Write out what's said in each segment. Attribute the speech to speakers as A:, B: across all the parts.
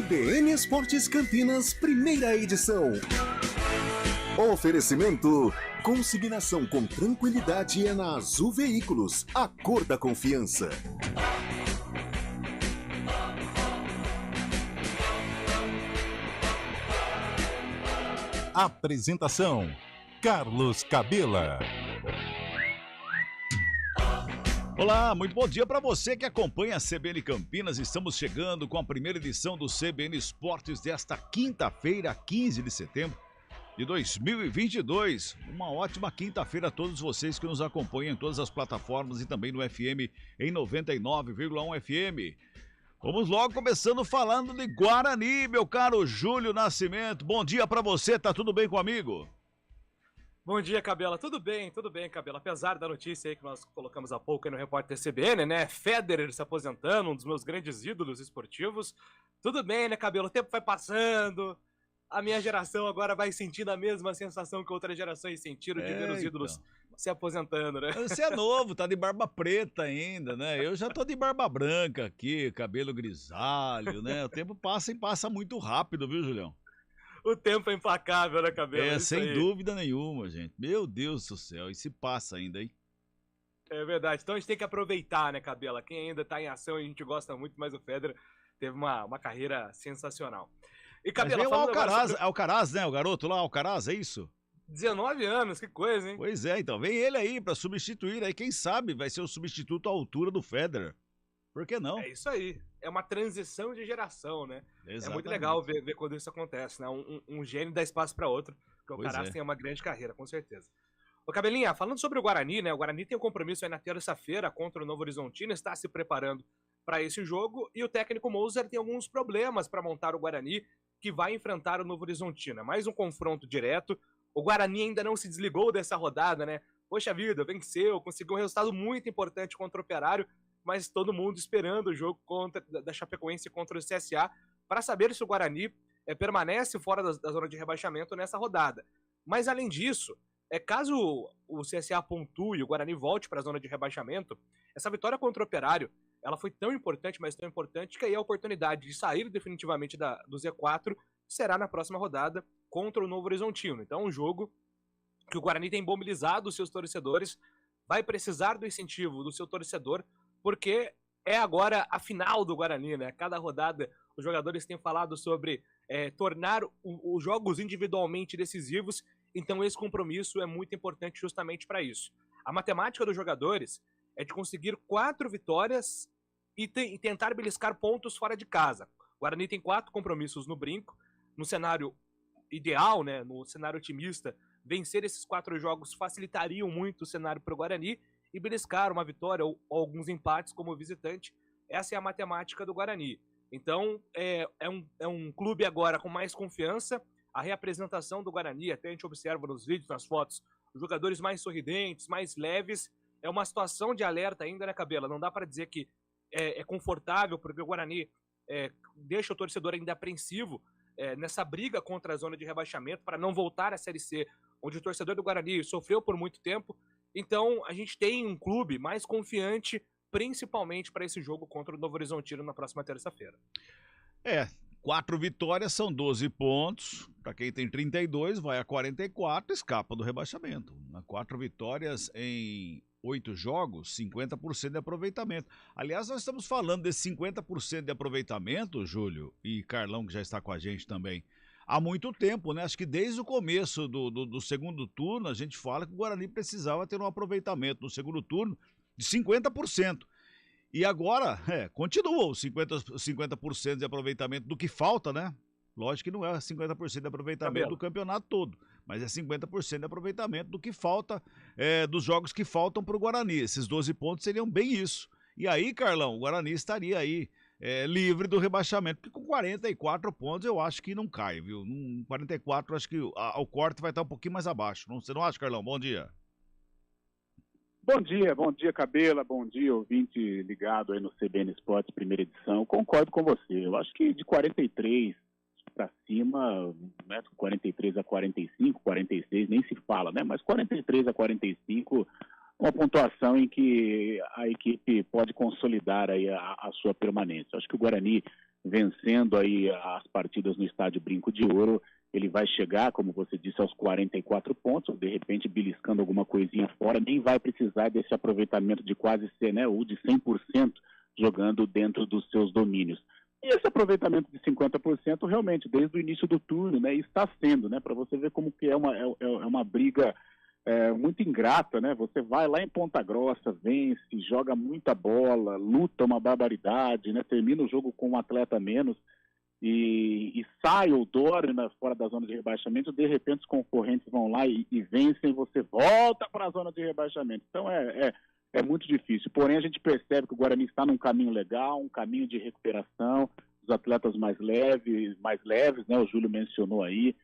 A: CBN Esportes Campinas, primeira edição. Oferecimento: consignação com tranquilidade é na Azul Veículos, a cor da confiança. Apresentação: Carlos Cabela.
B: Olá, muito bom dia para você que acompanha a CBN Campinas. Estamos chegando com a primeira edição do CBN Esportes desta quinta-feira, 15 de setembro de 2022. Uma ótima quinta-feira a todos vocês que nos acompanham em todas as plataformas e também no FM em 99,1 FM. Vamos logo começando falando de Guarani, meu caro Júlio Nascimento. Bom dia para você, tá tudo bem comigo?
C: Bom dia, Cabela. Tudo bem, Cabela. Apesar da notícia aí que nós colocamos há pouco aí no repórter CBN, né? Federer se aposentando, um dos meus grandes ídolos esportivos. Tudo bem, né, Cabela? O tempo vai passando. A minha geração agora vai sentindo a mesma sensação que outras gerações sentiram de ver os ídolos se aposentando, né?
B: Você é novo, tá de barba preta ainda, né? Eu já tô de barba branca aqui, cabelo grisalho, né? O tempo passa e passa muito rápido, viu, Julião?
C: O tempo é implacável, né, Cabelo?
B: Sem dúvida nenhuma, gente. Meu Deus do céu, e se passa ainda, hein?
C: É verdade. Então a gente tem que aproveitar, né, Cabela? Quem ainda tá em ação, a gente gosta muito, mas o Federer teve uma carreira sensacional. E, Cabela,
B: o Alcaraz, sobre... Alcaraz, né? O garoto lá, Alcaraz, é isso?
C: 19 anos, que coisa, hein?
B: Pois é, então vem ele aí pra substituir, aí quem sabe vai ser o substituto à altura do Federer. Por que não?
C: É isso aí. É uma transição de geração, né?
B: Exatamente.
C: É muito legal ver quando isso acontece, né? Um gênio dá espaço para outro, porque o Alcaraz tem uma grande carreira, com certeza. Ô, Cabelinha, falando sobre o Guarani, né? O Guarani tem um compromisso aí na terça-feira contra o Novo Horizontino, está se preparando para esse jogo, e o técnico Moser tem alguns problemas para montar o Guarani, que vai enfrentar o Novo Horizontino. É mais um confronto direto. O Guarani ainda não se desligou dessa rodada, né? Poxa vida, venceu, conseguiu um resultado muito importante contra o Operário, mas todo mundo esperando o jogo da Chapecoense contra o CSA para saber se o Guarani permanece fora da zona de rebaixamento nessa rodada. Mas além disso, caso o CSA pontue e o Guarani volte para a zona de rebaixamento, essa vitória contra o Operário, ela foi tão importante, mas tão importante, que aí a oportunidade de sair definitivamente do Z4 será na próxima rodada contra o Novo Horizontino. Então é um jogo que o Guarani tem mobilizado os seus torcedores, vai precisar do incentivo do seu torcedor, porque é agora a final do Guarani, né? Cada rodada os jogadores têm falado sobre tornar os jogos individualmente decisivos, então esse compromisso é muito importante justamente para isso. A matemática dos jogadores é de conseguir 4 vitórias e tentar beliscar pontos fora de casa. O Guarani tem 4 compromissos no brinco, no cenário ideal, né? No cenário otimista, vencer esses 4 jogos facilitariam muito o cenário para o Guarani, e beliscar uma vitória ou alguns empates como visitante. Essa é a matemática do Guarani. Então, é um clube agora com mais confiança. A reapresentação do Guarani, até a gente observa nos vídeos, nas fotos, os jogadores mais sorridentes, mais leves. É uma situação de alerta ainda, né, Cabela? Não dá para dizer que é confortável, porque o Guarani deixa o torcedor ainda apreensivo nessa briga contra a zona de rebaixamento, para não voltar à Série C, onde o torcedor do Guarani sofreu por muito tempo. Então, a gente tem um clube mais confiante, principalmente para esse jogo contra o Novo Horizontino na próxima terça-feira.
B: 4 vitórias são 12 pontos. Para quem tem 32, vai a 44, escapa do rebaixamento. 4 vitórias em 8 jogos, 50% de aproveitamento. Aliás, nós estamos falando desse 50% de aproveitamento, Júlio e Carlão, que já está com a gente também, há muito tempo, né? Acho que desde o começo do segundo turno, a gente fala que o Guarani precisava ter um aproveitamento no segundo turno de 50%. E agora, continua os 50% de aproveitamento do que falta, né? Lógico que não é 50% de aproveitamento do campeonato todo, mas é 50% de aproveitamento do que falta, dos jogos que faltam para o Guarani. Esses 12 pontos seriam bem isso. E aí, Carlão, o Guarani estaria aí livre do rebaixamento, porque com 44 pontos eu acho que não cai, viu? 44 eu acho que o corte vai estar um pouquinho mais abaixo. Você não acha, Carlão? Bom dia.
D: Bom dia, Cabela, bom dia, ouvinte ligado aí no CBN Esportes, primeira edição. Concordo com você, eu acho que de 43 para cima, né, 43 a 45, 46, nem se fala, né? Mas 43 a 45, uma pontuação em que a equipe pode consolidar aí a sua permanência. Acho que o Guarani vencendo aí as partidas no Estádio Brinco de Ouro, ele vai chegar, como você disse, aos 44 pontos, de repente beliscando alguma coisinha fora, nem vai precisar desse aproveitamento de quase ou de 100% jogando dentro dos seus domínios. E esse aproveitamento de 50% realmente, desde o início do turno, né, está sendo, né, para você ver como que é uma briga muito ingrata, né? Você vai lá em Ponta Grossa, vence, joga muita bola, luta uma barbaridade, né? Termina o jogo com um atleta a menos e sai o Dório, né, fora da zona de rebaixamento, de repente os concorrentes vão lá e vencem, você volta para a zona de rebaixamento. Então é muito difícil. Porém, a gente percebe que o Guarani está num caminho legal, um caminho de recuperação, os atletas mais leves, né? O Júlio mencionou aí.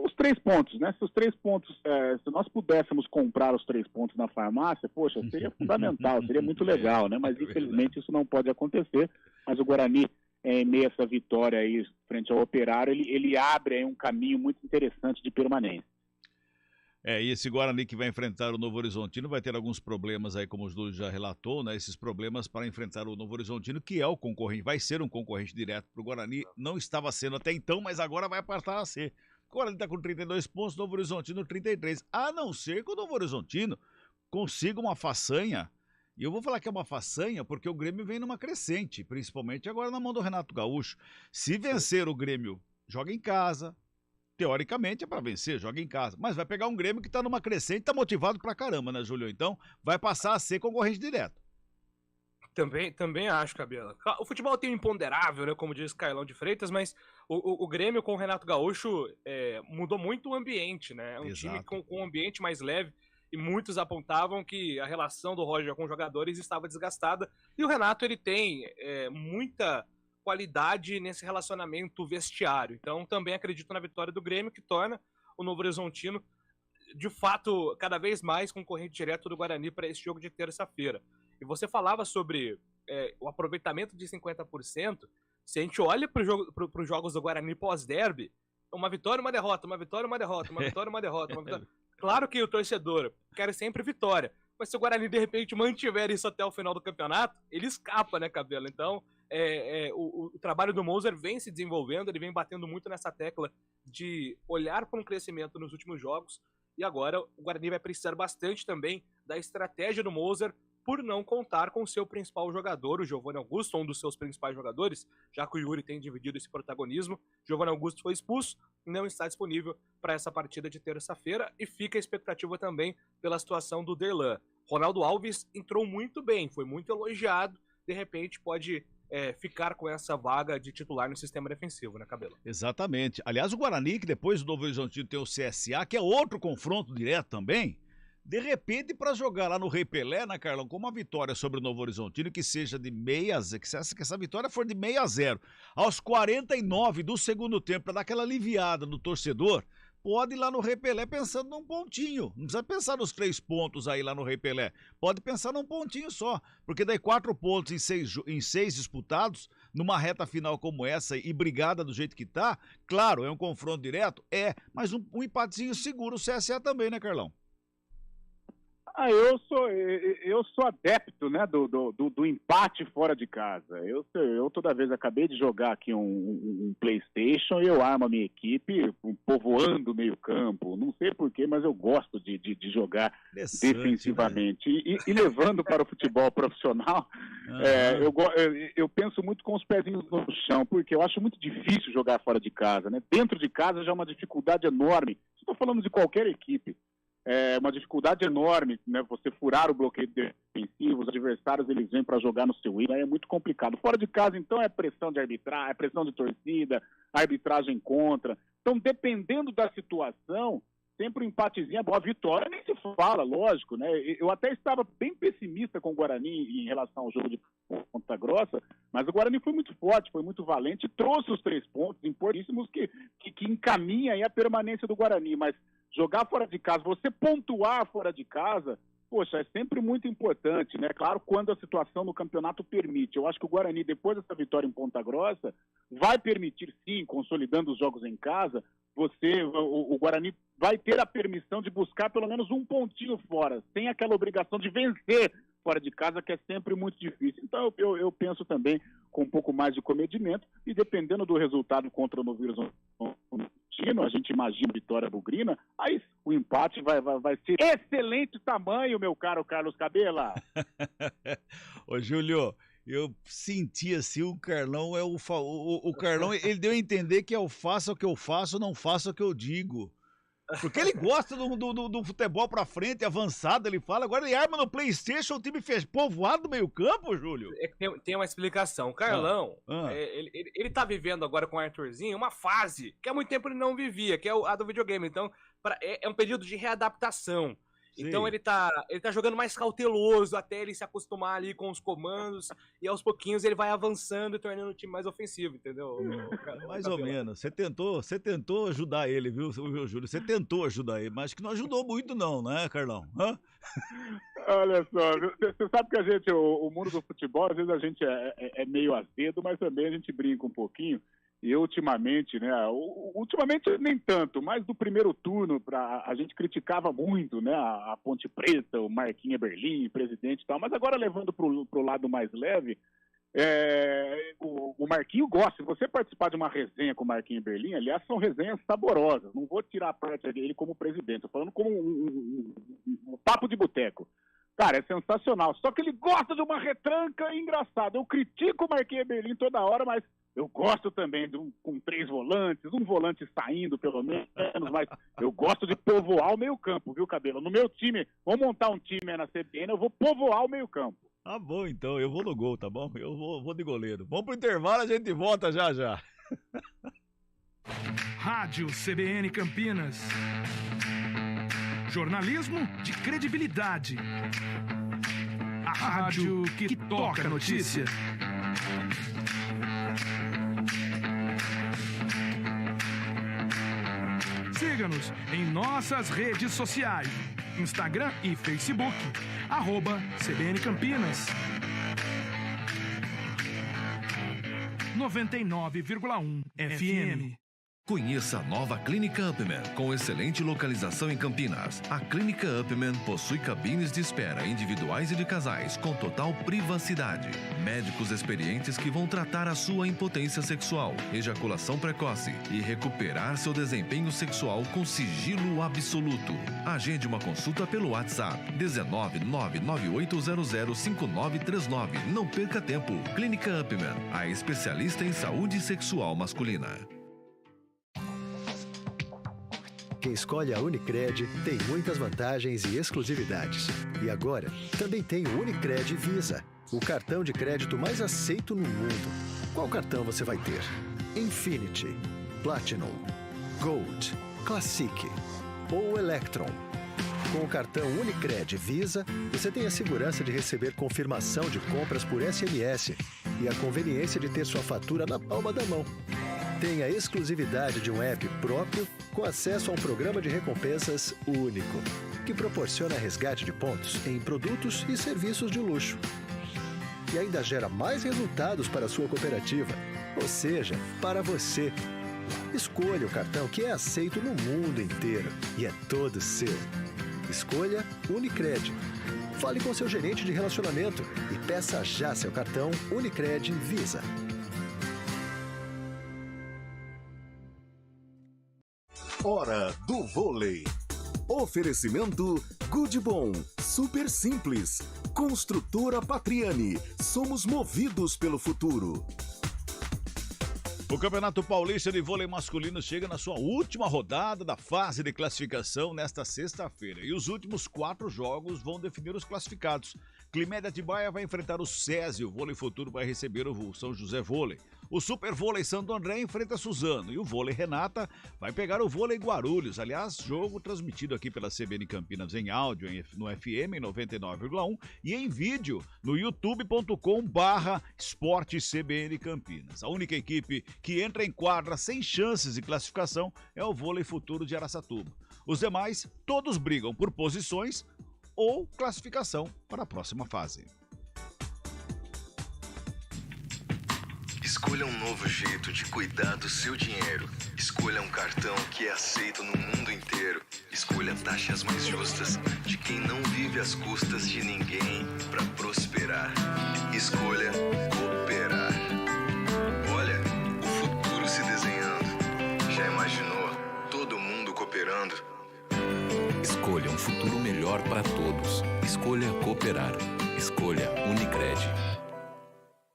D: Os 3 pontos, né? Se os 3 pontos, se nós pudéssemos comprar os 3 pontos na farmácia, poxa, seria fundamental, seria muito legal, né? Mas infelizmente isso não pode acontecer. Mas o Guarani, em meio a essa vitória aí frente ao Operário, ele abre aí um caminho muito interessante de permanência.
B: E esse Guarani que vai enfrentar o Novo Horizontino vai ter alguns problemas aí, como o Júlio já relatou, né? Esses problemas para enfrentar o Novo Horizontino, que é o concorrente, vai ser um concorrente direto para o Guarani, não estava sendo até então, mas agora vai passar a ser. O Guarani está com 32 pontos, o Novo Horizontino 33, a não ser que o Novo Horizontino consiga uma façanha, e eu vou falar que é uma façanha porque o Grêmio vem numa crescente, principalmente agora na mão do Renato Gaúcho. Se vencer o Grêmio, joga em casa, teoricamente é para vencer, joga em casa, mas vai pegar um Grêmio que está numa crescente, está motivado pra caramba, né, Júlio? Então vai passar a ser concorrente direto.
C: Também acho, Cabela. O futebol tem um imponderável, né, como diz Carlão de Freitas, mas o Grêmio com o Renato Gaúcho mudou muito o ambiente, né? É um time com um ambiente mais leve e muitos apontavam que a relação do Roger com os jogadores estava desgastada e o Renato ele tem muita qualidade nesse relacionamento vestiário. Então também acredito na vitória do Grêmio, que torna o Novo Horizontino de fato cada vez mais concorrente direto do Guarani para esse jogo de terça-feira. E você falava sobre o aproveitamento de 50%. Se a gente olha para os jogos do Guarani pós-derby, uma vitória, uma derrota, uma vitória, uma derrota, uma vitória, uma derrota, uma vitória. Claro que o torcedor quer sempre vitória, mas se o Guarani de repente mantiver isso até o final do campeonato, ele escapa, né, Cabelo? Então, o trabalho do Moser vem se desenvolvendo, ele vem batendo muito nessa tecla de olhar para um crescimento nos últimos jogos, e agora o Guarani vai precisar bastante também da estratégia do Moser por não contar com o seu principal jogador, o Giovanni Augusto, um dos seus principais jogadores, já que o Yuri tem dividido esse protagonismo. Giovanni Augusto foi expulso e não está disponível para essa partida de terça-feira, e fica a expectativa também pela situação do Derlan. Ronaldo Alves entrou muito bem, foi muito elogiado, de repente pode ficar com essa vaga de titular no sistema defensivo, né, Cabelo?
B: Exatamente. Aliás, o Guarani, que depois do Novo Horizontino tem o CSA, que é outro confronto direto também, de repente, para jogar lá no Rei Pelé, né, Carlão, com uma vitória sobre o Novo Horizontino, que seja de 6-0, que essa vitória for de 6-0, aos 49 do segundo tempo, para dar aquela aliviada no torcedor, pode ir lá no Rei Pelé pensando num pontinho. Não precisa pensar nos 3 pontos aí lá no Rei Pelé. Pode pensar num pontinho só, porque daí 4 pontos em 6 disputados, numa reta final como essa e brigada do jeito que tá, claro, é um confronto direto, mas um empatezinho seguro o CSA também, né, Carlão?
D: Eu sou adepto, né, do empate fora de casa. Eu toda vez acabei de jogar aqui um PlayStation e eu armo a minha equipe povoando o meio campo. Não sei porquê, mas eu gosto de jogar defensivamente. Né? E levando para o futebol profissional, eu penso muito com os pezinhos no chão, porque eu acho muito difícil jogar fora de casa. Né? Dentro de casa já é uma dificuldade enorme. Estou falando de qualquer equipe. É uma dificuldade enorme, né? Você furar o bloqueio defensivo, os adversários eles vêm para jogar no seu hino, é muito complicado. Fora de casa, então, é pressão de arbitragem, é pressão de torcida, arbitragem contra. Então, dependendo da situação, sempre um empatezinho é bom. A vitória nem se fala, lógico, né? Eu até estava bem pessimista com o Guarani em relação ao jogo de Ponta Grossa, mas o Guarani foi muito forte, foi muito valente, trouxe os 3 pontos importantíssimos que encaminha aí a permanência do Guarani, mas jogar fora de casa, você pontuar fora de casa, poxa, é sempre muito importante, né? Claro, quando a situação no campeonato permite. Eu acho que o Guarani, depois dessa vitória em Ponta Grossa, vai permitir, sim, consolidando os jogos em casa, o Guarani vai ter a permissão de buscar pelo menos um pontinho fora, sem aquela obrigação de vencer fora de casa, que é sempre muito difícil. Então eu penso também com um pouco mais de comedimento, e dependendo do resultado contra o Novo Horizontino, a gente imagina vitória bugrina, aí o empate vai ser excelente tamanho, meu caro Carlos Cabela.
B: Ô, Júlio, eu senti assim, o Carlão o Carlão, ele deu a entender que eu faço o que eu faço, não faço o que eu digo. Porque ele gosta do futebol pra frente, avançado, ele fala. Agora ele arma no PlayStation, o time fez povoado do meio campo, Júlio.
C: Tem uma explicação. O Carlão, ele tá vivendo agora com o Arthurzinho uma fase que há muito tempo ele não vivia, que é a do videogame. Então, é um período de readaptação. Sim. Então ele tá jogando mais cauteloso até ele se acostumar ali com os comandos, e aos pouquinhos ele vai avançando e tornando o time mais ofensivo, entendeu?
B: Mais ou menos. Você tentou ajudar ele, viu, Júlio? Você tentou ajudar ele, mas acho que não ajudou muito não, né, Carlão?
D: Olha só, você sabe que o mundo do futebol, às vezes a gente é meio azedo, mas também a gente brinca um pouquinho. E ultimamente nem tanto, mas no primeiro turno a gente criticava muito, né, a Ponte Preta, o Marquinhos Eberlin, presidente e tal, mas agora levando pro lado mais leve, o Marquinhos gosta. Se você participar de uma resenha com o Marquinhos Eberlin, aliás, são resenhas saborosas, não vou tirar a parte dele como presidente, estou falando como um papo de boteco. Cara, é sensacional, só que ele gosta de uma retranca engraçada. Eu critico o Marquinhos Eberlin toda hora, mas eu gosto também com 3 volantes, um volante saindo pelo menos, mas eu gosto de povoar o meio campo, viu, Cabelo? No meu time, vamos montar um time aí na CBN, eu vou povoar o meio campo.
B: Tá bom, então, eu vou no gol, tá bom? Eu vou de goleiro. Vamos pro intervalo, a gente volta já.
E: Rádio CBN Campinas. Jornalismo de credibilidade. A rádio que toca a notícia. Siga-nos em nossas redes sociais, Instagram e Facebook, @CBN Campinas. 99,1 FM.
F: Conheça a nova Clínica Upman, com excelente localização em Campinas. A Clínica Upman possui cabines de espera individuais e de casais, com total privacidade. Médicos experientes que vão tratar a sua impotência sexual, ejaculação precoce e recuperar seu desempenho sexual com sigilo absoluto. Agende uma consulta pelo WhatsApp 19998005939. Não perca tempo. Clínica Upman, a especialista em saúde sexual masculina.
G: Quem escolhe a Unicred tem muitas vantagens e exclusividades. E agora, também tem o Unicred Visa, o cartão de crédito mais aceito no mundo. Qual cartão você vai ter? Infinity, Platinum, Gold, Classic ou Electron? Com o cartão Unicred Visa, você tem a segurança de receber confirmação de compras por SMS e a conveniência de ter sua fatura na palma da mão. Tem a exclusividade de um app próprio com acesso a um programa de recompensas único, que proporciona resgate de pontos em produtos e serviços de luxo. E ainda gera mais resultados para a sua cooperativa, ou seja, para você. Escolha o cartão que é aceito no mundo inteiro e é todo seu. Escolha Unicred. Fale com seu gerente de relacionamento e peça já seu cartão Unicred Visa.
A: Hora do vôlei. Oferecimento Good Bom, super simples. Construtora Patriani, somos movidos pelo futuro.
B: O Campeonato Paulista de Vôlei Masculino chega na sua última rodada da fase de classificação nesta sexta-feira. E os últimos 4 jogos vão definir os classificados. Climédia Atibaia vai enfrentar o SESI, o Vôlei Futuro vai receber o São José Vôlei. O Super Vôlei Santo André enfrenta Suzano e o Vôlei Renata vai pegar o Vôlei Guarulhos. Aliás, jogo transmitido aqui pela CBN Campinas em áudio no FM 99,1 e em vídeo no youtube.com/esportecbn Campinas. A única equipe que entra em quadra sem chances de classificação é o Vôlei Futuro de Araçatuba. Os demais, todos brigam por posições ou classificação para a próxima fase.
H: Escolha um novo jeito de cuidar do seu dinheiro. Escolha um cartão que é aceito no mundo inteiro. Escolha
F: Escolha taxas mais justas de quem não vive às custas de ninguém para prosperar. Escolha cooperar. Olha, o futuro se desenhando. Já imaginou todo mundo cooperando?
H: Escolha um futuro melhor para todos. Escolha cooperar. Escolha Unicred.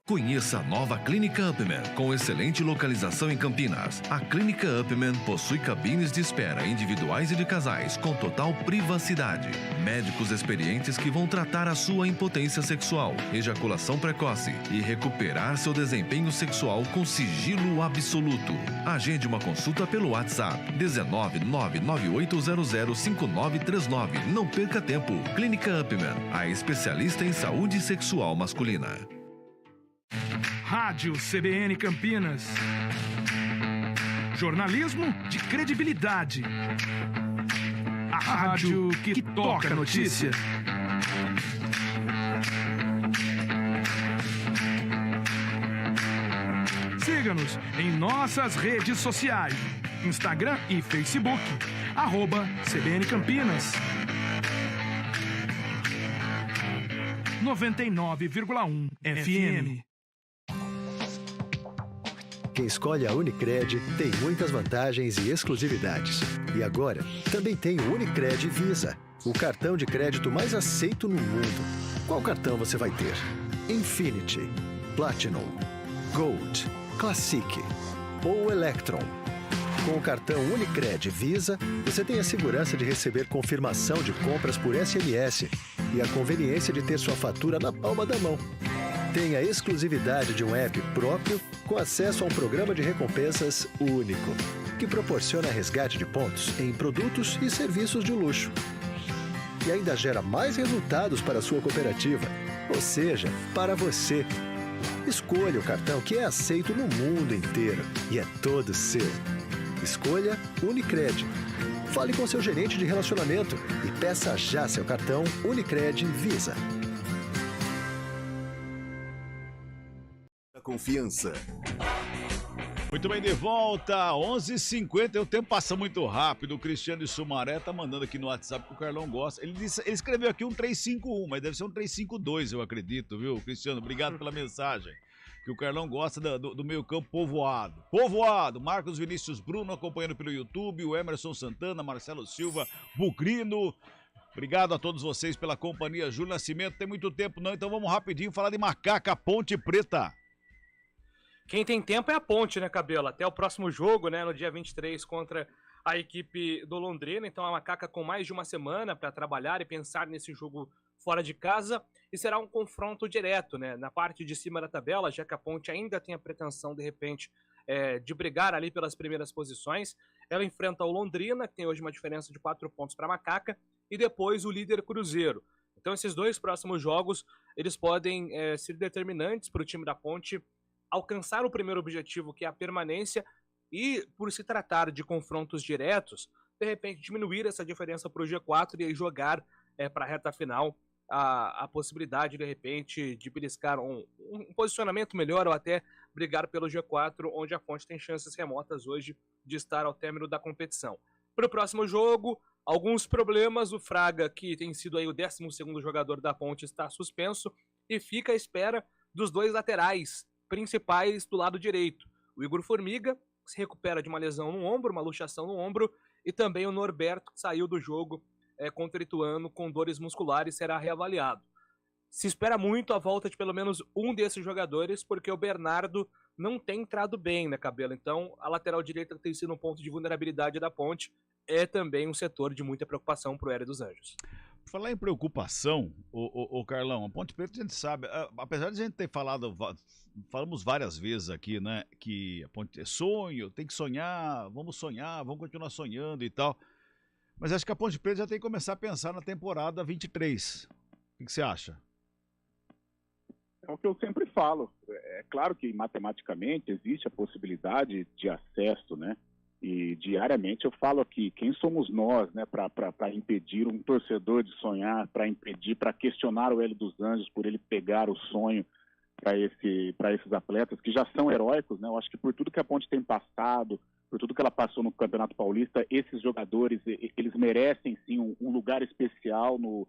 F: Conheça a nova Clínica Upman, com excelente localização em Campinas. A Clínica Upman possui cabines de espera individuais e de casais, com total privacidade. Médicos experientes que vão tratar a sua impotência sexual, ejaculação precoce e recuperar seu desempenho sexual com sigilo absoluto. Agende uma consulta pelo WhatsApp 19998005939. Não perca tempo. Clínica Upman, a especialista em saúde sexual masculina.
E: Rádio CBN Campinas. Jornalismo de credibilidade. A rádio que toca a notícia. Siga-nos em nossas redes sociais. Instagram e Facebook. @CBN Campinas. 99,1 FM.
G: Quem escolhe a Unicred tem muitas vantagens e exclusividades. E agora, também tem o Unicred Visa, o cartão de crédito mais aceito no mundo. Qual cartão você vai ter? Infinity, Platinum, Gold, Classic ou Electron? Com o cartão Unicred Visa, você tem a segurança de receber confirmação de compras por SMS e a conveniência de ter sua fatura na palma da mão. Tem a exclusividade de um app próprio com acesso a um programa de recompensas único, que proporciona resgate de pontos em produtos e serviços de luxo. E ainda gera mais resultados para a sua cooperativa, ou seja, para você. Escolha o cartão que é aceito no mundo inteiro e é todo seu. Escolha Unicred. Fale com seu gerente de relacionamento e peça já seu cartão Unicred Visa.
A: Confiança.
B: Muito bem, de volta, 11h50, o tempo passa muito rápido. O Cristiano de Sumaré tá mandando aqui no WhatsApp que o Carlão gosta. Ele escreveu aqui um 351, mas deve ser um 352, eu acredito, viu, Cristiano? Obrigado pela mensagem. Que o Carlão gosta do meio campo povoado. Povoado, Marcos Vinícius Bruno acompanhando pelo YouTube, o Emerson Santana, Marcelo Silva, Bugrino. Obrigado a todos vocês pela companhia. Júlio Nascimento, tem muito tempo não, então vamos rapidinho falar de Macaca, Ponte Preta.
C: Quem tem tempo é a Ponte, né, Cabelo? Até o próximo jogo, né, no dia 23, contra a equipe do Londrina. Então a Macaca com mais de uma semana para trabalhar e pensar nesse jogo fora de casa. E será um confronto direto, né, na parte de cima da tabela, já que a Ponte ainda tem a pretensão, de repente, de brigar ali pelas primeiras posições. Ela enfrenta o Londrina, que tem hoje uma diferença de 4 pontos para a Macaca, e depois o líder Cruzeiro. Então esses dois próximos jogos, eles podem ser determinantes para o time da Ponte alcançar o primeiro objetivo, que é a permanência, e por se tratar de confrontos diretos, de repente diminuir essa diferença para o G4 e aí jogar para a reta final a possibilidade, de repente, de beliscar um posicionamento melhor ou até brigar pelo G4, onde a Ponte tem chances remotas hoje de estar ao término da competição. Para o próximo jogo, alguns problemas. O Fraga, que tem sido aí o 12º jogador da Ponte, está suspenso e fica à espera dos dois laterais principais do lado direito. O Igor Formiga, que se recupera de uma lesão no ombro, uma luxação no ombro, e também o Norberto, que saiu do jogo contra o Ituano com dores musculares, será reavaliado. Se espera muito a volta de pelo menos um desses jogadores, porque o Bernardo não tem entrado bem, né, Cabelo? Então, a lateral direita, que tem sido um ponto de vulnerabilidade da Ponte, é também um setor de muita preocupação para o Hélio dos Anjos.
B: Por falar em preocupação, o Carlão, a Ponte Preta a gente sabe, apesar de a gente ter falamos várias vezes aqui, né, que a Ponte é sonho, tem que sonhar, vamos continuar sonhando e tal, mas acho que a Ponte Preta já tem que começar a pensar na temporada 23. O que você acha?
D: É o que eu sempre falo. É claro que matematicamente existe a possibilidade de acesso, né? E diariamente eu falo aqui, quem somos nós, né, para impedir um torcedor de sonhar, para questionar o Hélio dos Anjos por ele pegar o sonho para esses atletas que já são heróicos, né? Eu acho que por tudo que a Ponte tem passado, por tudo que ela passou no Campeonato Paulista. Esses jogadores, eles merecem sim um lugar especial no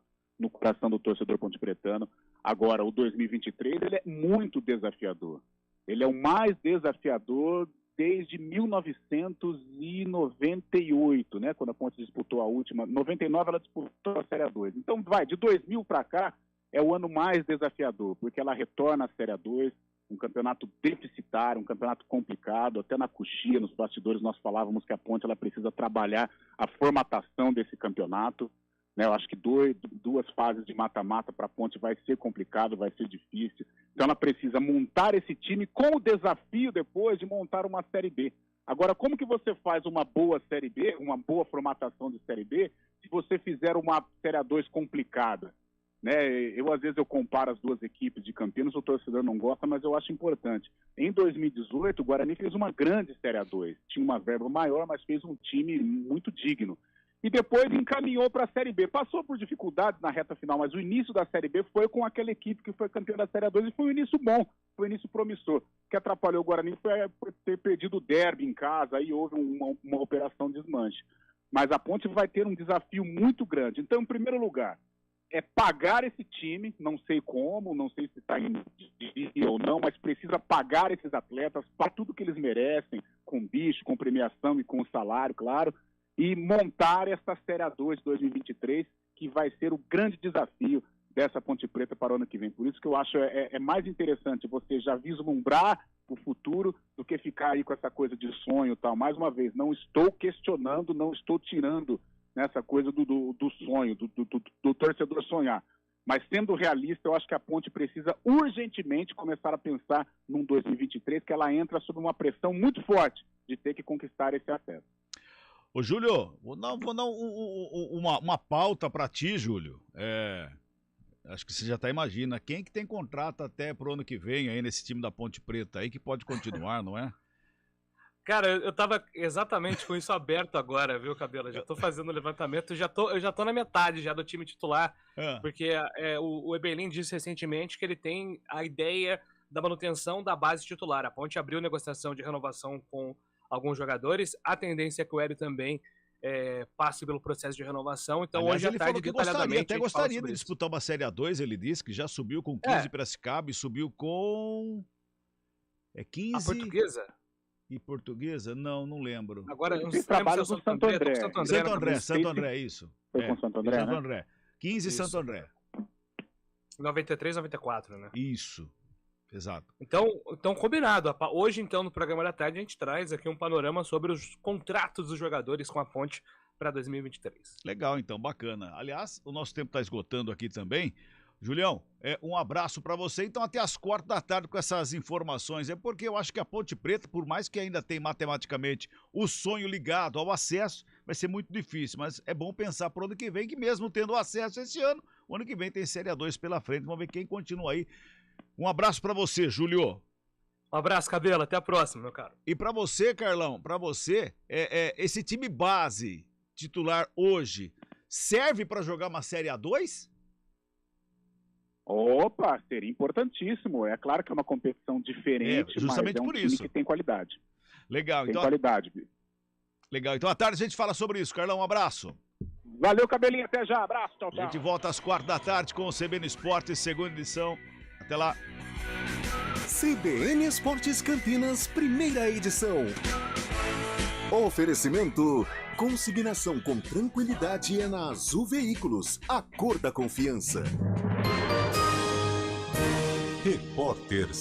D: coração do torcedor pontepretano. Agora, o 2023, ele é muito desafiador. Ele é o mais desafiador desde 1998, né, quando a Ponte disputou a última. 99 ela disputou a Série A2. Então, de 2000 para cá, é o ano mais desafiador, porque ela retorna à Série A2, um campeonato deficitário, um campeonato complicado. Até na coxia, nos bastidores, nós falávamos que a Ponte ela precisa trabalhar a formatação desse campeonato. Eu acho que duas fases de mata-mata para a Ponte vai ser complicado, vai ser difícil. Então ela precisa montar esse time com o desafio depois de montar uma Série B. Agora, como que você faz uma boa Série B, uma boa formatação de Série B, se você fizer uma Série A2 complicada? Às vezes eu comparo as duas equipes de Campinas, o torcedor não gosta, mas eu acho importante. Em 2018, o Guarani fez uma grande Série A2. Tinha uma verba maior, mas fez um time muito digno. E depois encaminhou para a Série B. Passou por dificuldades na reta final, mas o início da Série B foi com aquela equipe que foi campeã da Série A2 e foi um início bom, foi um início promissor. O que atrapalhou o Guarani foi ter perdido o derby em casa, aí houve uma operação desmanche. Mas a Ponte vai ter um desafio muito grande. Então, em primeiro lugar, é pagar esse time, não sei como, não sei se está em dia ou não, mas precisa pagar esses atletas para tudo que eles merecem, com bicho, com premiação e com salário, claro, e montar essa Série A2 2023, que vai ser o grande desafio dessa Ponte Preta para o ano que vem. Por isso que eu acho mais interessante você já vislumbrar o futuro do que ficar aí com essa coisa de sonho e tal. Mais uma vez, não estou questionando, não estou tirando nessa coisa do sonho, do torcedor sonhar. Mas sendo realista, eu acho que a Ponte precisa urgentemente começar a pensar num 2023, que ela entra sob uma pressão muito forte de ter que conquistar esse acesso.
B: Ô, Júlio, vou dar uma pauta para ti, Júlio. Acho que você já imagina. Quem que tem contrato até pro ano que vem aí nesse time da Ponte Preta aí que pode continuar, não é?
C: Cara, eu tava exatamente com isso aberto agora, viu, Cabelo? Já tô fazendo o levantamento, eu já tô na metade já do time titular, porque o Eberlin disse recentemente que ele tem a ideia da manutenção da base titular. A Ponte abriu negociação de renovação com alguns jogadores, a tendência é que o Hélio também passe pelo processo de renovação, então
B: aliás,
C: hoje à tarde, detalhadamente...
B: Gostaria de disputar uma Série A2, ele disse que já subiu com 15 Piracicaba e subiu com... 15...
C: A Portuguesa?
B: E Portuguesa? Não lembro.
D: Agora, tem trabalhos no Santo André.
B: Santo André, isso.
D: Foi com Santo André,
B: Santo André. 15 isso. Santo André.
C: 93, 94, né?
B: Isso. Exato.
C: Então, combinado. Hoje, então, no programa da tarde, a gente traz aqui um panorama sobre os contratos dos jogadores com a Ponte para 2023.
B: Legal, então, bacana. Aliás, o nosso tempo está esgotando aqui também. Julião, um abraço para você. Então, até às 16h com essas informações. É porque eu acho que a Ponte Preta, por mais que ainda tenha matematicamente o sonho ligado ao acesso, vai ser muito difícil. Mas é bom pensar para o ano que vem, que mesmo tendo acesso esse ano, o ano que vem tem Série A2 pela frente. Vamos ver quem continua aí. Um abraço para você, Júlio.
C: Um abraço, Cabelo. Até a próxima, meu caro.
B: E para você, Carlão, para você, esse time base titular hoje serve para jogar uma Série A2?
D: Opa, seria importantíssimo. É claro que é uma competição diferente,
B: justamente
D: mas
B: por
D: time
B: isso
D: que tem qualidade.
B: Legal,
D: tem qualidade.
B: Legal, então à tarde a gente fala sobre isso. Carlão, um abraço.
D: Valeu, Cabelinho, até já. Abraço, tchau, tchau.
B: A gente volta às 16h com o CBN Esportes, segunda edição. Até lá.
A: CBN Esportes Campinas, primeira edição. Oferecimento: consignação com tranquilidade é na Azul Veículos, a cor da confiança. Repórter